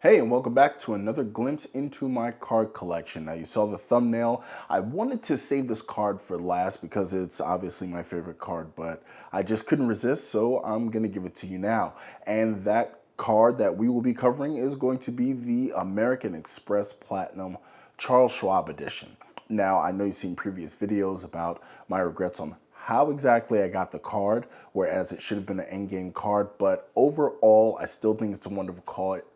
Hey, and welcome back to another glimpse into my card collection. Now, you saw the thumbnail. I wanted to save this card for last because it's obviously my favorite card, but I just couldn't resist, so I'm going to give it to you now. And that card that we will be covering is going to be the American Express Platinum Charles Schwab edition. Now, I know you've seen previous videos about my regrets on how exactly I got the card, whereas it should have been an endgame card, but overall, I still think it's a wonderful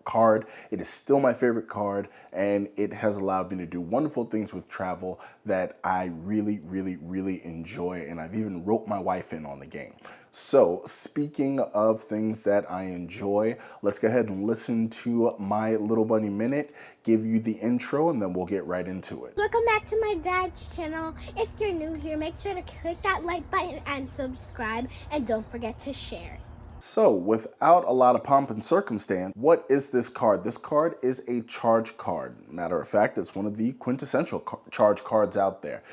card. It is still my favorite card, and it has allowed me to do wonderful things with travel that I really enjoy, and I've even roped my wife in on the game. So, speaking of things that I enjoy, let's go ahead and listen to my Little Bunny Minute, give you the intro, and then we'll get right into it. Welcome back to my dad's channel. If you're new here, make sure to click that like button and subscribe, and don't forget to share. So, without a lot of pomp and circumstance, what is this card? This card is a charge card. Matter of fact, it's one of the quintessential charge cards out there.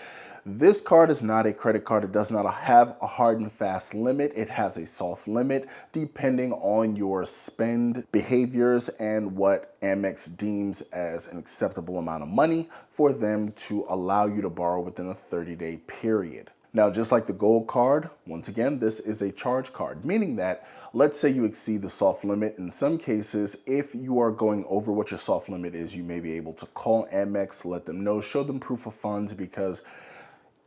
This card is not a credit card. It does not have a hard and fast limit. It has a soft limit depending on your spend behaviors and what Amex deems as an acceptable amount of money for them to allow you to borrow within a 30-day period. Now, just like the gold card, once again, this is a charge card, meaning that let's say you exceed the soft limit. In some cases, if you are going over what your soft limit is, you may be able to call Amex, let them know, show them proof of funds, because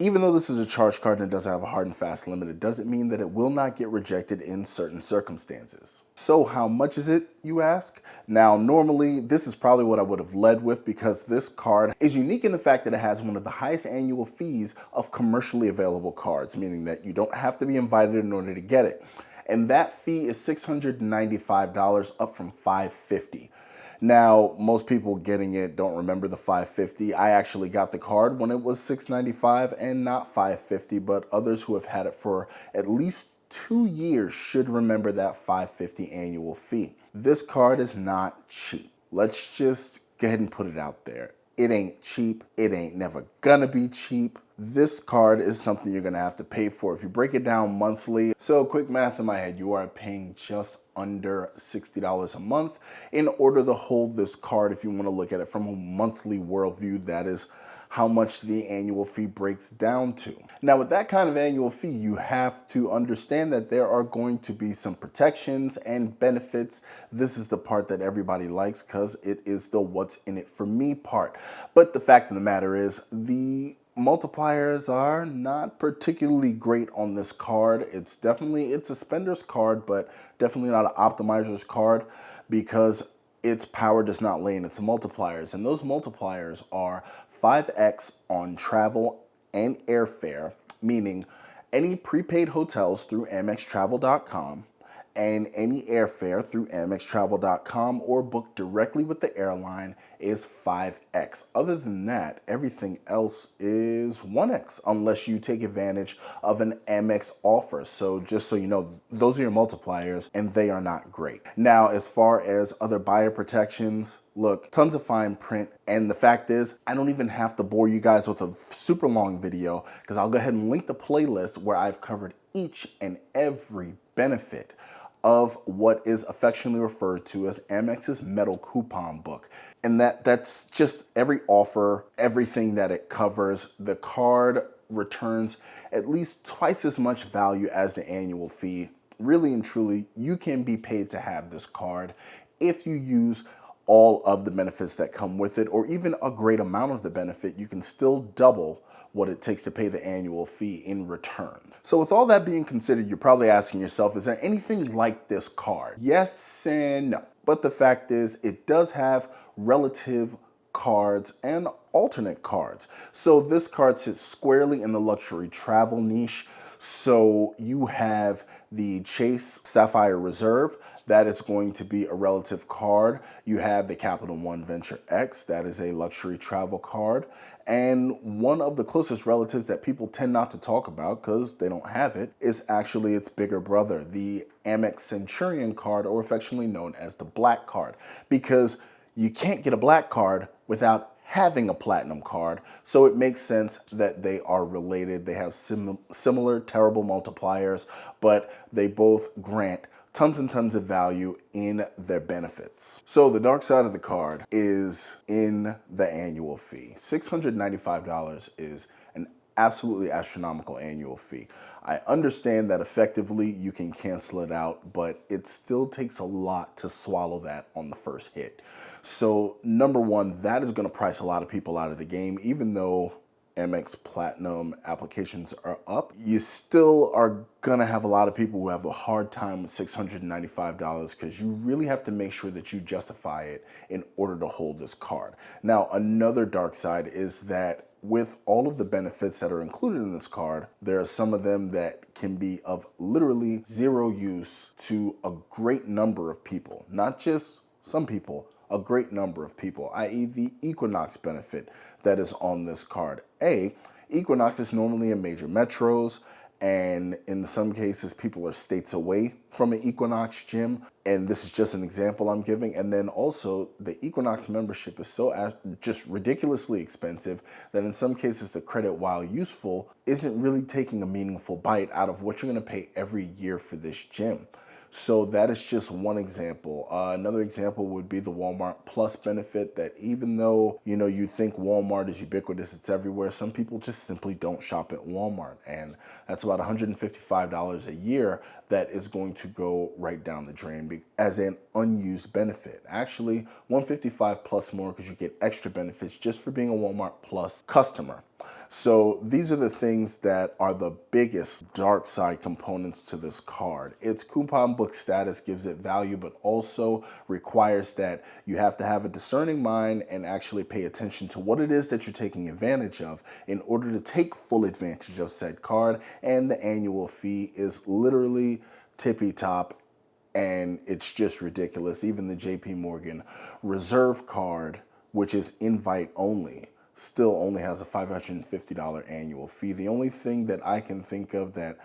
even though this is a charge card and it doesn't have a hard and fast limit, it doesn't mean that it will not get rejected in certain circumstances. So how much is it, you ask? Now, normally, this is probably what I would have led with because this card is unique in the fact that it has one of the highest annual fees of commercially available cards, meaning that you don't have to be invited in order to get it. And that fee is $695, up from $550. Now, most people getting it don't remember the $550. I actually got the card when it was $695 and not $550, but others who have had it for at least 2 years should remember that $550 annual fee. This card is not cheap. Let's just go ahead and put it out there. It ain't cheap. It ain't never gonna be cheap. This card is something you're gonna have to pay for if you break it down monthly. So quick math in my head, you are paying just under $60 a month in order to hold this card. If you want to look at it from a monthly worldview, that is how much the annual fee breaks down to. Now, with that kind of annual fee, you have to understand that there are going to be some protections and benefits. This is the part that everybody likes because it is the what's in it for me part. But the fact of the matter is, the multipliers are not particularly great on this card. It's a spender's card, but definitely not an optimizer's card because its power does not lay in its multipliers. And those multipliers are 5x on travel and airfare, meaning any prepaid hotels through amextravel.com and any airfare through amex.travel.com or booked directly with the airline is 5x. Other than that, everything else is 1x unless you take advantage of an Amex offer. So just so you know, those are your multipliers and they are not great. Now, as far as other buyer protections, look, tons of fine print. And the fact is, I don't even have to bore you guys with a super long video because I'll go ahead and link the playlist where I've covered each and every benefit of what is affectionately referred to as Amex's metal coupon book. And that's just every offer, everything that it covers. The card returns at least twice as much value as the annual fee. Really and truly, you can be paid to have this card if you use all of the benefits that come with it, or even a great amount of the benefit. You can still double what it takes to pay the annual fee in return. So with all that being considered, you're probably asking yourself, is there anything like this card? Yes and no. But the fact is, it does have relative cards and alternate cards. So this card sits squarely in the luxury travel niche. So you have the Chase Sapphire Reserve. That is going to be a relative card. You have the Capital One Venture X. That is a luxury travel card. And one of the closest relatives that people tend not to talk about because they don't have it is actually its bigger brother, the Amex Centurion card, or affectionately known as the Black card, because you can't get a Black card without having a platinum card, so it makes sense that they are related. They have similar terrible multipliers, but they both grant tons and tons of value in their benefits. So the dark side of the card is in the annual fee. $695 is an absolutely astronomical annual fee. I understand that effectively you can cancel it out, but it still takes a lot to swallow that on the first hit. So number one, that is going to price a lot of people out of the game. Even though Amex Platinum applications are up, you still are gonna have a lot of people who have a hard time with $695 because you really have to make sure that you justify it in order to hold this card. Now, another dark side is that with all of the benefits that are included in this card, there are some of them that can be of literally zero use to a great number of people, not just some people, a great number of people, i.e. the Equinox benefit that is on this card. Equinox is normally in major metros, and in some cases people are states away from an Equinox gym, and this is just an example I'm giving. And then also the Equinox membership is so just ridiculously expensive that in some cases the credit, while useful, isn't really taking a meaningful bite out of what you're going to pay every year for this gym. So that is just one example. Another example would be the Walmart Plus benefit, that even though, you know, you think Walmart is ubiquitous, it's everywhere, some people just simply don't shop at Walmart. And that's about $155 a year that is going to go right down the drain as an unused benefit. Actually, $155 plus more because you get extra benefits just for being a Walmart Plus customer. So these are the things that are the biggest dark side components to this card. Its coupon book status gives it value, but also requires that you have to have a discerning mind and actually pay attention to what it is that you're taking advantage of in order to take full advantage of said card. And the annual fee is literally tippy top, and it's just ridiculous. Even the JP Morgan Reserve card, which is invite only, still only has a $550 annual fee. The only thing that I can think of that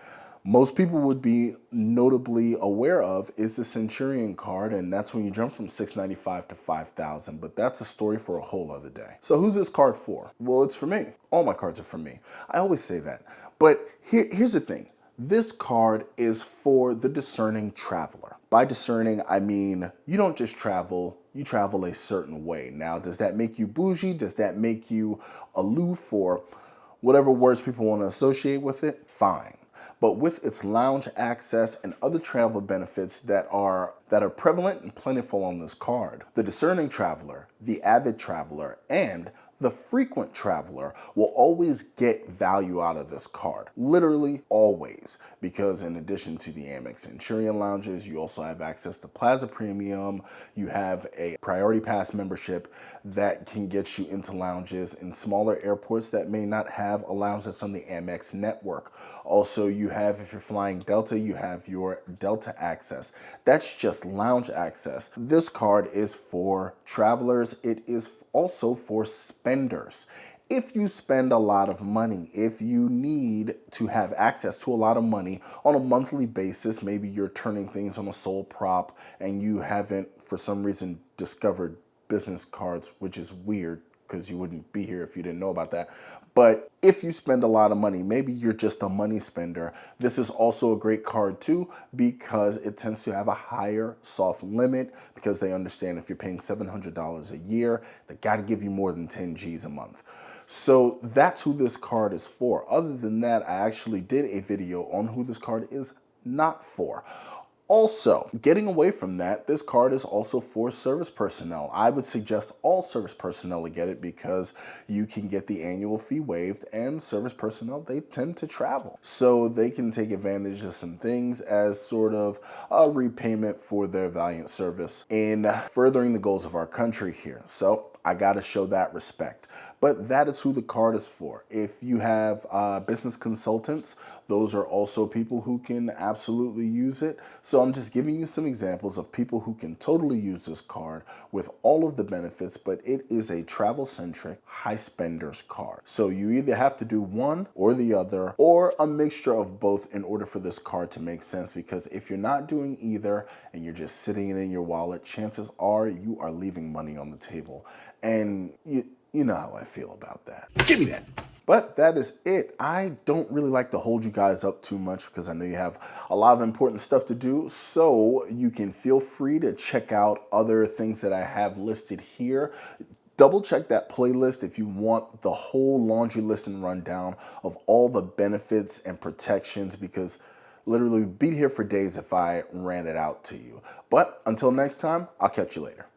most people would be notably aware of is the Centurion card, and that's when you jump from $695 to $5,000, but that's a story for a whole other day. So who's this card for? Well, it's for me. All my cards are for me. I always say that. But here's the thing. This card is for the discerning traveler. By discerning, I mean you don't just travel, you travel a certain way. Now, does that make you bougie? Does that make you aloof, or whatever words people want to associate with it? Fine. But with its lounge access and other travel benefits that are prevalent and plentiful on this card, the discerning traveler, the avid traveler, and the frequent traveler will always get value out of this card. Literally always. Because in addition to the Amex Centurion lounges, you also have access to Plaza Premium. You have a Priority Pass membership that can get you into lounges in smaller airports that may not have a lounge that's on the Amex network. Also, you have, if you're flying Delta, you have your Delta access. That's just lounge access. This card is for travelers. It is also for spenders. If you spend a lot of money, if you need to have access to a lot of money on a monthly basis, maybe you're turning things on a sole prop and you haven't for some reason discovered business cards, which is weird because you wouldn't be here if you didn't know about that. But if you spend a lot of money, maybe you're just a money spender, this is also a great card too, because it tends to have a higher soft limit, because they understand if you're paying $700 a year, they got to give you more than 10 G's a month. So that's who this card is for. Other than that, I actually did a video on who this card is not for. Also, getting away from that, this card is also for service personnel. I would suggest all service personnel to get it because you can get the annual fee waived, and service personnel, they tend to travel. So they can take advantage of some things as sort of a repayment for their valiant service in furthering the goals of our country here. So I gotta show that respect. But that is who the card is for. If you have business consultants, those are also people who can absolutely use it. So I'm just giving you some examples of people who can totally use this card with all of the benefits, but it is a travel-centric, high spenders card. So you either have to do one or the other, or a mixture of both in order for this card to make sense, because if you're not doing either and you're just sitting it in your wallet, chances are you are leaving money on the table. And you know how I feel about that. Give me that. But that is it. I don't really like to hold you guys up too much because I know you have a lot of important stuff to do. So you can feel free to check out other things that I have listed here. Double check that playlist if you want the whole laundry list and rundown of all the benefits and protections, because literally we'd be here for days if I ran it out to you. But until next time, I'll catch you later.